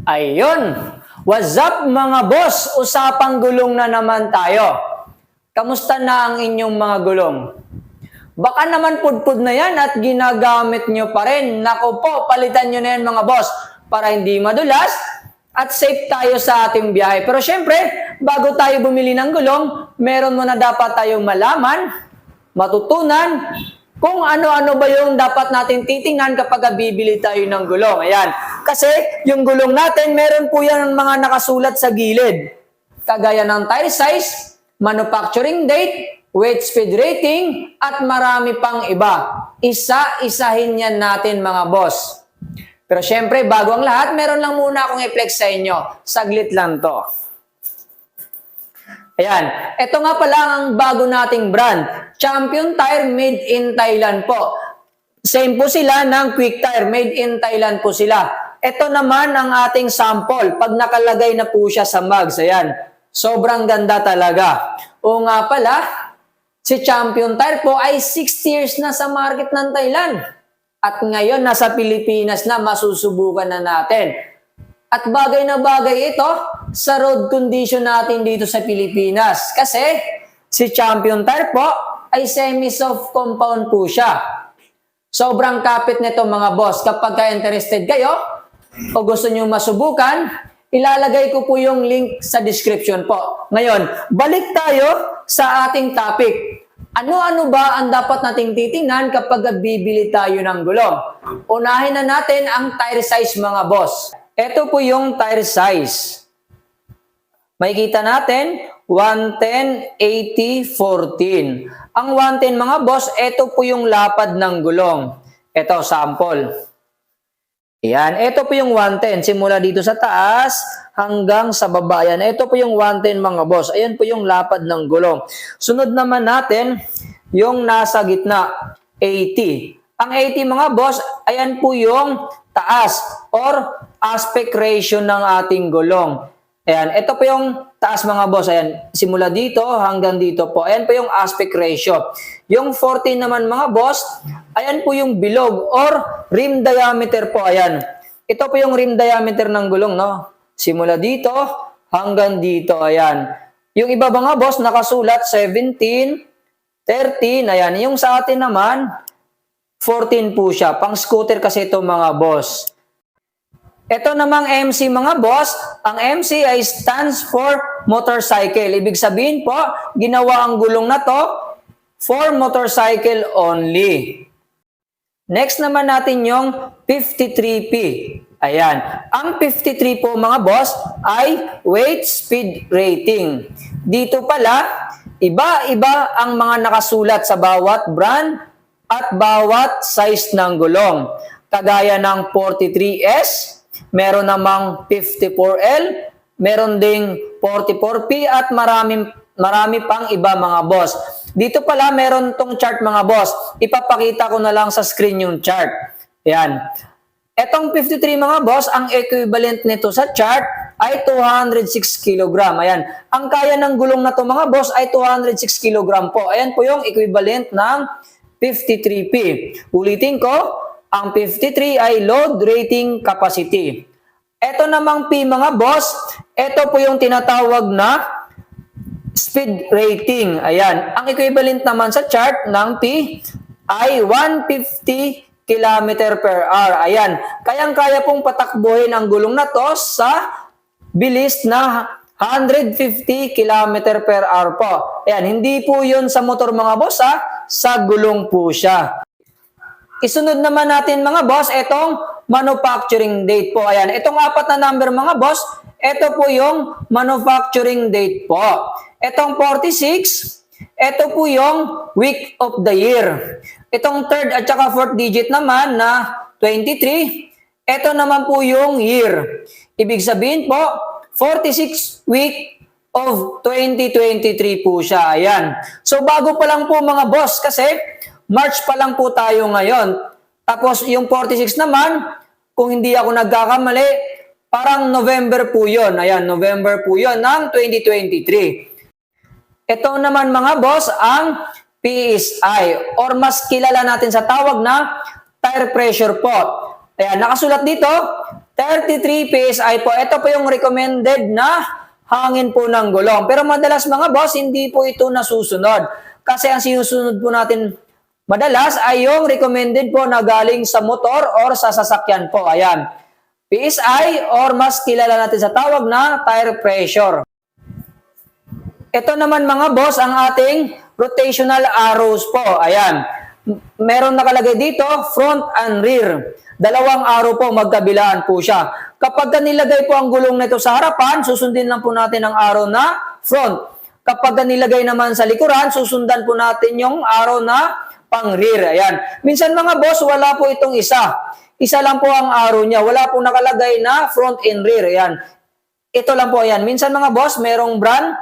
Ayun! What's up mga boss? Usapang gulong na naman tayo. Kamusta na ang inyong mga gulong? Baka naman pudpud na yan at ginagamit nyo pa rin. Naku po, palitan nyo na yan mga boss para hindi madulas at safe tayo sa ating biyahe. Pero syempre, bago tayo bumili ng gulong, meron muna dapat tayong malaman, matutunan, kung ano-ano ba yung dapat natin titingnan kapag bibili tayo ng gulong. Ayan. Kasi yung gulong natin, meron po yan mga nakasulat sa gilid. Kagaya ng tire size, manufacturing date, weight speed rating, at marami pang iba. Isa-isahin yan natin mga boss. Pero syempre, bago ang lahat, meron lang muna akong i-flex sa inyo. Saglit lang to. Ayan. Ito nga pala ang bago nating brand. Champion Tire made in Thailand po. Same po sila ng Quick Tire. Made in Thailand po sila. Ito naman ang ating sample. Pag nakalagay na po siya sa mugs. Ayan. Sobrang ganda talaga. O nga pala, si Champion Tire po ay 6 years na sa market ng Thailand. At ngayon, nasa Pilipinas na, masusubukan na natin. At bagay na bagay ito sa road condition natin dito sa Pilipinas. Kasi si Champion Tire po ay semi-soft compound po siya. Sobrang kapit nito mga boss. Kapag interested kayo o gusto nyo masubukan, ilalagay ko po yung link sa description po. Ngayon, balik tayo sa ating topic. Ano-ano ba ang dapat nating titingnan kapag bibili tayo ng gulong? Unahin na natin ang tire size mga boss. Ito po yung tire size. Makikita natin, 110, 80, 14. Ang 110 mga boss, ito po yung lapad ng gulong. Ito, sample. Ayan, ito po yung 110. Simula dito sa taas hanggang sa baba. Ayan, ito po yung 110 mga boss. Ayan po yung lapad ng gulong. Sunod naman natin, yung nasa gitna, 80. Ang 80 mga boss, ayan po yung taas or aspect ratio ng ating gulong. Ayan, ito po yung taas mga boss. Ayan, simula dito hanggang dito po. Ayan po yung aspect ratio. Yung 14 naman mga boss, ayan po yung bilog or rim diameter po. Ayan, ito po yung rim diameter ng gulong, no? Simula dito hanggang dito. Ayan. Yung iba mga boss, nakasulat 17, 13. Ayan, yung sa atin naman, 14 po siya. Pang scooter kasi ito mga boss. Ito namang MC mga boss, ang MC ay stands for motorcycle. Ibig sabihin po, ginawa ang gulong na to for motorcycle only. Next naman natin yung 53P. Ayan. Ang 53 po mga boss ay weight speed rating. Dito pala, iba-iba ang mga nakasulat sa bawat brand at bawat size ng gulong. Kagaya ng 43S, meron namang 54L, meron ding 44P at marami pang iba mga boss. Dito pala meron tong chart mga boss. Ipapakita ko na lang sa screen yung chart. Ayan. Etong 53 mga boss, ang equivalent nito sa chart ay 206 kg. Ayan. Ang kaya ng gulong na to mga boss ay 206 kg po. Ayan po yung equivalent ng 53P. Ulitin ko, ang 53 ay load rating capacity. Ito namang P mga boss, ito po yung tinatawag na speed rating. Ayan. Ang equivalent naman sa chart ng P ay 150 km per hour. Ayan. Kayang-kaya pong patakbuhin ang gulong na to sa bilis na 150 km per hour po. Ayan. Hindi po yun sa motor mga boss ha. Sa gulong po siya. Isunod naman natin mga boss, itong manufacturing date po. Ayan, itong 4 na number mga boss, ito po yung manufacturing date po. Itong 46, ito po yung week of the year. Itong 3rd at saka 4th digit naman na 23, ito naman po yung year. Ibig sabihin po, 46 week of 2023 po siya. Ayan. So bago pa lang po mga boss kasi March pa lang po tayo ngayon. Tapos yung 46 naman, kung hindi ako nagkakamali, parang November po yun. Ayan, November po yun ng 2023. Ito naman mga boss, ang PSI or mas kilala natin sa tawag na tire pressure po. Ayan, nakasulat dito, 33 PSI po. Ito po yung recommended na hangin po ng gulong. Pero madalas mga boss, hindi po ito nasusunod. Kasi ang sinusunod po natin madalas ay yung recommended po na galing sa motor or sa sasakyan po. Ayan. PSI or mas kilala natin sa tawag na tire pressure. Ito naman mga boss ang ating rotational arrows po. Ayan. Meron nakalagay dito, front and rear. Dalawang arrow po, magkabilaan po siya. Kapag nilagay po ang gulong nito sa harapan, susundin lang po natin ang arrow na front. Kapag nilagay naman sa likuran, susundan po natin yung arrow na pang rear. Ayan. Minsan mga boss, wala po itong isa. Isa lang po ang arrow niya. Wala po nakalagay na front and rear. Ayan. Ito lang po ayan. Minsan mga boss, merong brand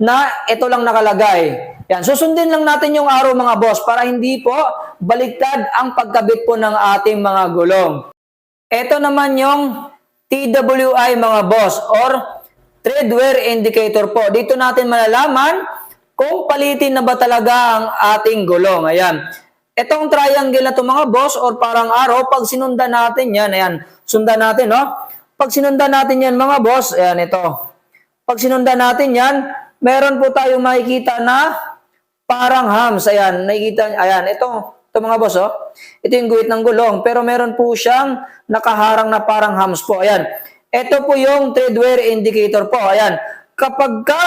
na ito lang nakalagay. Yan, susundin lang natin yung arrow mga boss para hindi po baliktad ang pagkabit po ng ating mga gulong. Ito naman yung TWI mga boss or tread wear indicator po. Dito natin malalaman kung palitin na ba talaga ang ating gulong. Ayan. Itong triangle na to mga boss or parang arrow, pag sinundan natin yan, ayan, sundan natin, no? Pag sinundan natin yan mga boss, ayan ito. Pag sinundan natin yan, meron po tayong makikita na parang hams. Ayan, nakikita, ayan, ito mga boss, oh. Ito yung guhit ng gulong, pero meron po siyang nakaharang na parang hams po. Ayan, ito po yung tread wear indicator po. Ayan, kapag ka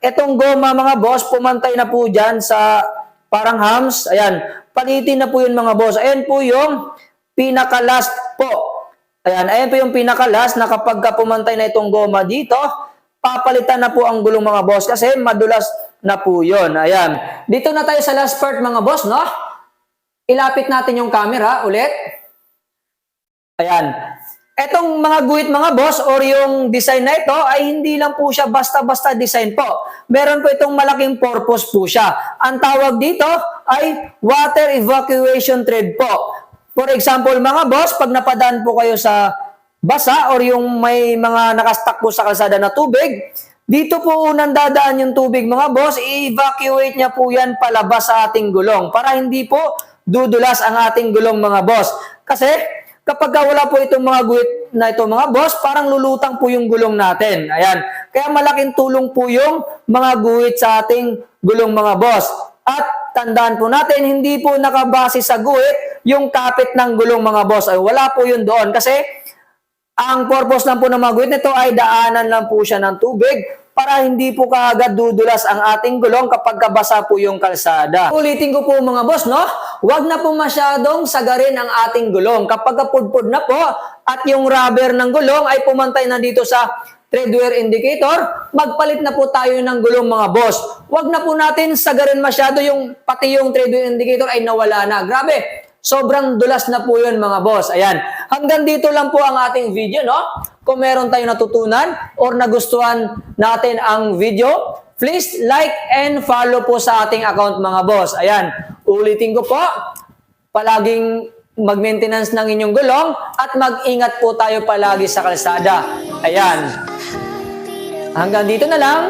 itong goma mga boss, pumantay na po dyan sa parang hams, ayan, palitin na po yun mga boss. Ayan po yung pinaka-last po. Ayan po yung pinaka-last na kapag ka pumantay na itong goma dito, papalitan na po ang gulong mga boss kasi madulas na po yun. Ayan. Dito na tayo sa last part mga boss, no? Ilapit natin yung camera ulit. Ayan. Etong mga guhit mga boss or yung design na ito ay hindi lang po siya basta-basta design po. Meron po itong malaking purpose po siya. Ang tawag dito ay water evacuation thread po. For example mga boss, pag napadaan po kayo sa basa or yung may mga nakastak po sa kalsada na tubig, dito po unang dadaan yung tubig mga boss, i-evacuate niya po yan palabas sa ating gulong para hindi po dudulas ang ating gulong mga boss. Kasi kapag wala po itong mga guhit na ito mga boss, parang lulutang po yung gulong natin. Ayan. Kaya malaking tulong po yung mga guhit sa ating gulong mga boss. At tandaan po natin, hindi po nakabase sa guhit yung kapit ng gulong mga boss. Ay, wala po yun doon kasi ang purpose lang po ng mga guhit nito ay daanan lang po siya ng tubig para hindi po kaagad dudulas ang ating gulong kapag kabasa po yung kalsada. Ulitin ko po mga boss, no? Huwag na po masyadong sagarin ang ating gulong. Kapag kapudpud na po at yung rubber ng gulong ay pumantay na dito sa tread wear indicator, magpalit na po tayo ng gulong mga boss. Huwag na po natin sagarin masyado yung pati yung tread wear indicator ay nawala na. Grabe! Sobrang dulas na po yun mga boss. Ayan. Hanggang dito lang po ang ating video, no? Kung meron tayong natutunan or nagustuhan natin ang video, please like and follow po sa ating account mga boss. Ayan. Ulitin ko po, palaging mag-maintenance ng inyong gulong at mag-ingat po tayo palagi sa kalsada. Ayan. Hanggang dito na lang.